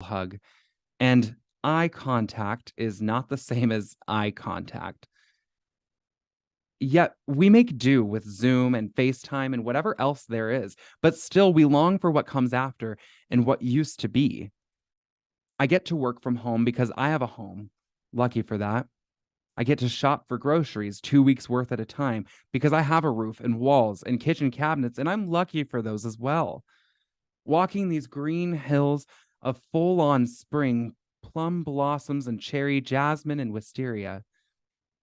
hug. And eye contact is not the same as eye contact. Yet we make do with Zoom and FaceTime and whatever else there is, but still we long for what comes after and what used to be. I get to work from home because I have a home. Lucky for that. I get to shop for groceries 2 weeks worth at a time because I have a roof and walls and kitchen cabinets, and I'm lucky for those as well. Walking these green hills of full on spring, plum blossoms and cherry, jasmine and wisteria,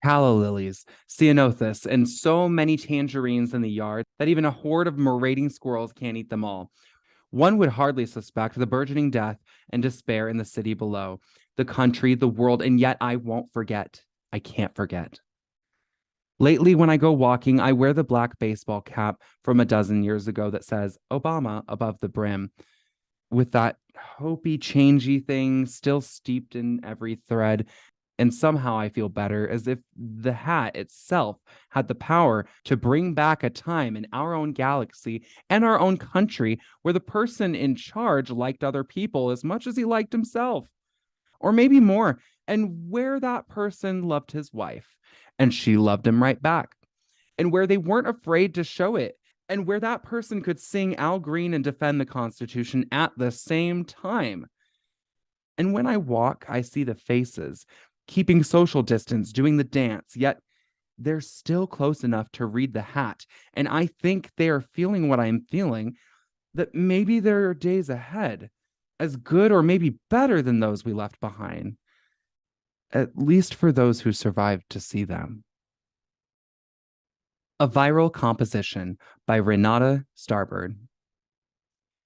calla lilies, ceanothus, and so many tangerines in the yard that even a horde of marauding squirrels can't eat them all. One would hardly suspect the burgeoning death and despair in the city below, the country, the world, and yet I won't forget. I can't forget. Lately, when I go walking, I wear the black baseball cap from a dozen years ago that says Obama above the brim, with that hopey, changey thing still steeped in every thread. And somehow I feel better, as if the hat itself had the power to bring back a time in our own galaxy and our own country where the person in charge liked other people as much as he liked himself, or maybe more, and where that person loved his wife and she loved him right back, and where they weren't afraid to show it, and where that person could sing Al Green and defend the Constitution at the same time. And when I walk, I see the faces, keeping social distance, doing the dance, yet they're still close enough to read the hat. And I think they are feeling what I'm feeling, that maybe there are days ahead, as good or maybe better than those we left behind, at least for those who survived to see them. A Viral Composition by Renata Starbird.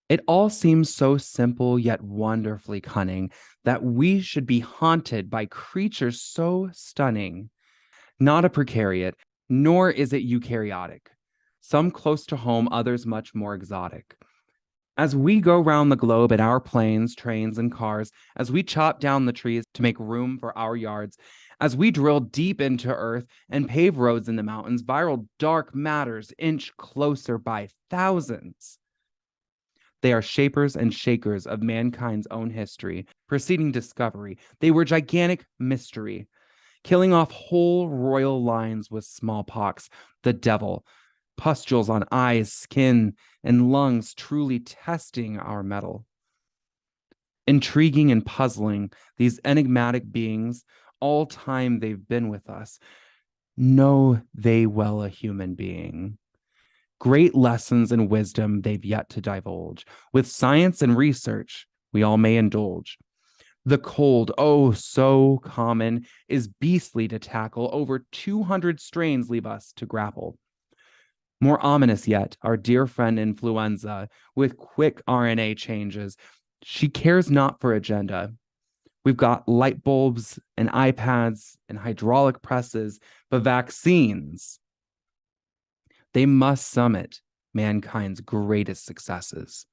It all seems so simple yet wonderfully cunning that we should be haunted by creatures so stunning. Not a precariat, nor is it eukaryotic. Some close to home, others much more exotic. As we go round the globe in our planes, trains, and cars, as we chop down the trees to make room for our yards, as we drill deep into earth and pave roads in the mountains, viral dark matters inch closer by thousands. They are shapers and shakers of mankind's own history, preceding discovery. They were gigantic mystery, killing off whole royal lines with smallpox, the devil, pustules on eyes, skin, and lungs, truly testing our mettle. Intriguing and puzzling, these enigmatic beings, all time they've been with us, know they well a human being. Great lessons and wisdom they've yet to divulge. With science and research, we all may indulge. The cold, oh so common, is beastly to tackle. Over 200 strains leave us to grapple. More ominous yet, our dear friend influenza, with quick RNA changes. She cares not for agenda. We've got light bulbs and iPads and hydraulic presses, but vaccines, they must summit mankind's greatest successes.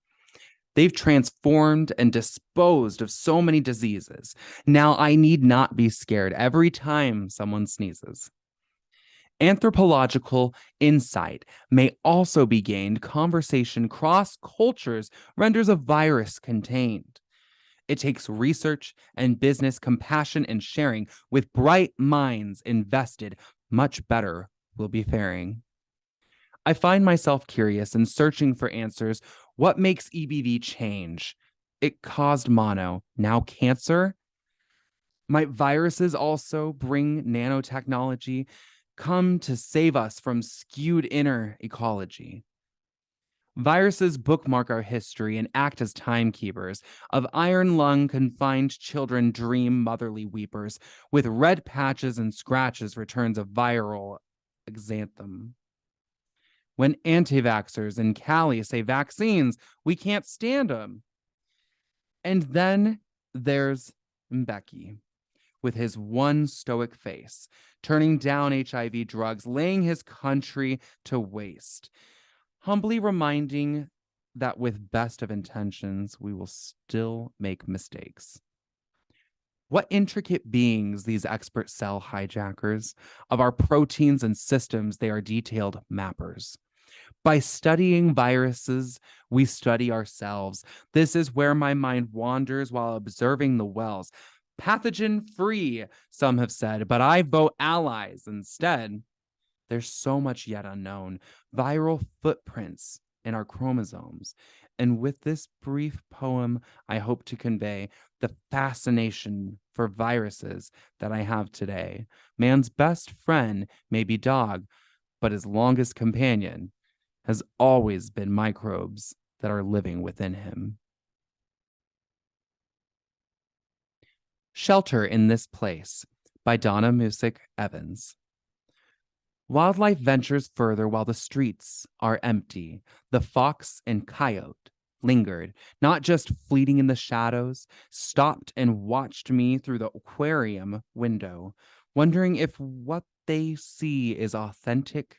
They've transformed and disposed of so many diseases. Now I need not be scared every time someone sneezes. Anthropological insight may also be gained. Conversation cross cultures renders a virus contained. It takes research and business, compassion and sharing. With bright minds invested, much better will be faring. I find myself curious and searching for answers. What makes EBV change? It caused mono, now cancer. Might viruses also bring nanotechnology, come to save us from skewed inner ecology? Viruses bookmark our history and act as timekeepers. Of iron lung confined children dream motherly weepers. With red patches and scratches returns a viral exanthem. When anti-vaxxers in Cali say vaccines, we can't stand them. And then there's Mbeki, with his one stoic face, turning down HIV drugs, laying his country to waste, humbly reminding that with best of intentions, we will still make mistakes. What intricate beings these expert cell hijackers, of our proteins and systems they are detailed mappers. By studying viruses, we study ourselves. This is where my mind wanders while observing the wells. Pathogen free, some have said, but I vote allies instead. There's so much yet unknown, viral footprints in our chromosomes. And with this brief poem, I hope to convey the fascination for viruses that I have today. Man's best friend may be dog, but his longest companion has always been microbes that are living within him. Shelter in This Place by Donna Musick Evans. Wildlife ventures further while the streets are empty. The fox and coyote lingered, not just fleeting in the shadows, stopped and watched me through the aquarium window, wondering if what they see is authentic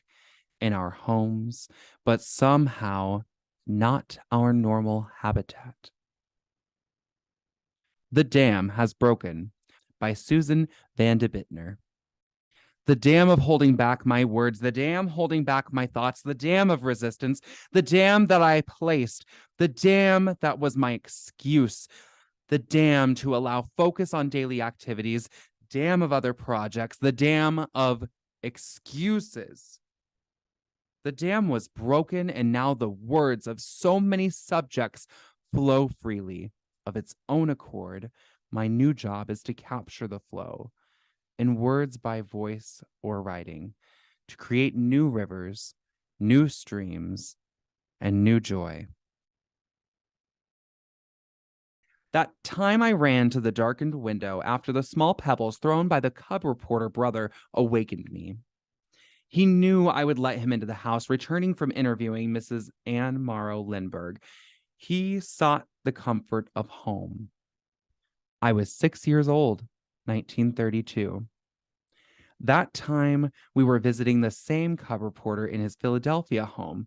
in our homes, but somehow not our normal habitat. The Dam Has Broken by Susan Van de Bittner. The dam of holding back my words, the dam holding back my thoughts, the dam of resistance, the dam that I placed, the dam that was my excuse, the dam to allow focus on daily activities, dam of other projects, the dam of excuses. The dam was broken, and now the words of so many subjects flow freely of its own accord. My new job is to capture the flow in words by voice or writing, to create new rivers, new streams, and new joy. That time I ran to the darkened window after the small pebbles thrown by the cub reporter brother awakened me. He knew I would let him into the house, returning from interviewing Mrs. Anne Morrow Lindbergh. He sought the comfort of home. I was 6 years old, 1932. That time, we were visiting the same cub reporter in his Philadelphia home.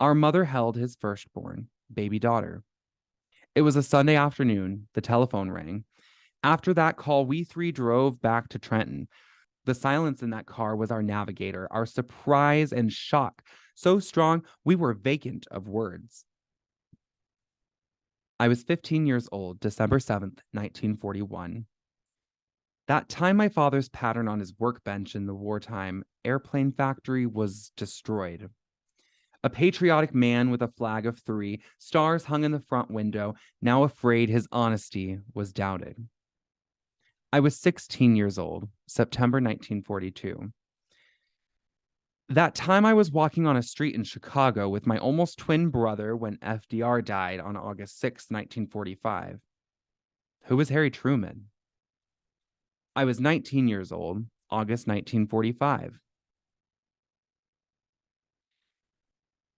Our mother held his firstborn, baby daughter. It was a Sunday afternoon. The telephone rang. After that call, we three drove back to Trenton. The silence in that car was our navigator, our surprise and shock so strong we were vacant of words. I was 15 years old, December 7th, 1941. That time my father's pattern on his workbench in the wartime airplane factory was destroyed. A patriotic man with a flag of 3, stars hung in the front window, now afraid his honesty was doubted. I was 16 years old, September 1942. That time I was walking on a street in Chicago with my almost twin brother when FDR died on August 6, 1945. Who was Harry Truman? I was 19 years old, August 1945.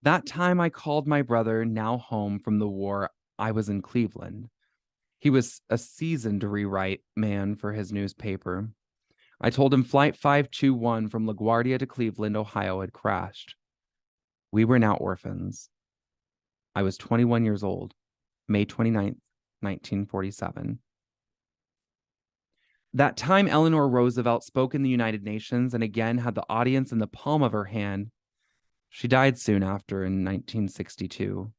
That time I called my brother, now home from the war. I was in Cleveland. He was a seasoned rewrite man for his newspaper. I told him Flight 521 from LaGuardia to Cleveland, Ohio had crashed. We were now orphans. I was 21 years old, May 29th, 1947. That time Eleanor Roosevelt spoke in the United Nations and again had the audience in the palm of her hand. She died soon after in 1962.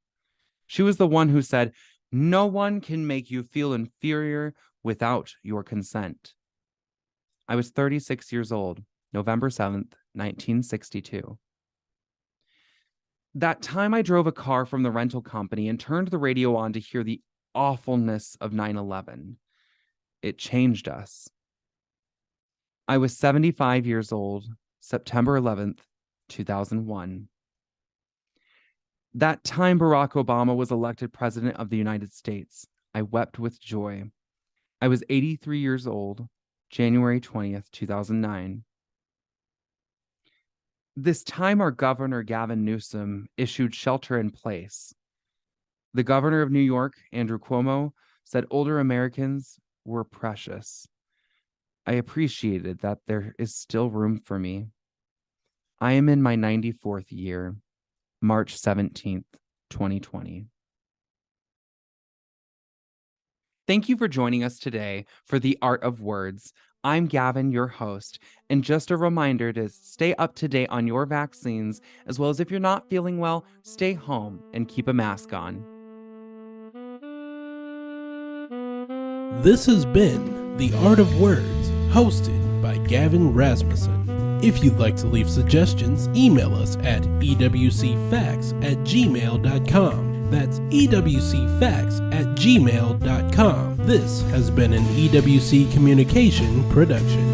She was the one who said, "No one can make you feel inferior without your consent." I was 36 years old, November 7th, 1962. That time I drove a car from the rental company and turned the radio on to hear the awfulness of 9/11. It changed us. I was 75 years old, September 11th, 2001. That time Barack Obama was elected president of the United States, I wept with joy. I was 83 years old, January 20th, 2009. This time our governor, Gavin Newsom, issued shelter in place. The governor of New York, Andrew Cuomo, said older Americans were precious. I appreciated that there is still room for me. I am in my 94th year, March 17th, 2020. Thank you for joining us today for The Art of Words. I'm Gavin, your host, and just a reminder to stay up to date on your vaccines, as well as if you're not feeling well, stay home and keep a mask on. This has been The Art of Words, hosted by Gavin Rasmussen. If you'd like to leave suggestions, email us at ewcfacts@gmail.com. That's ewcfacts@gmail.com. This has been an EWC Communication production.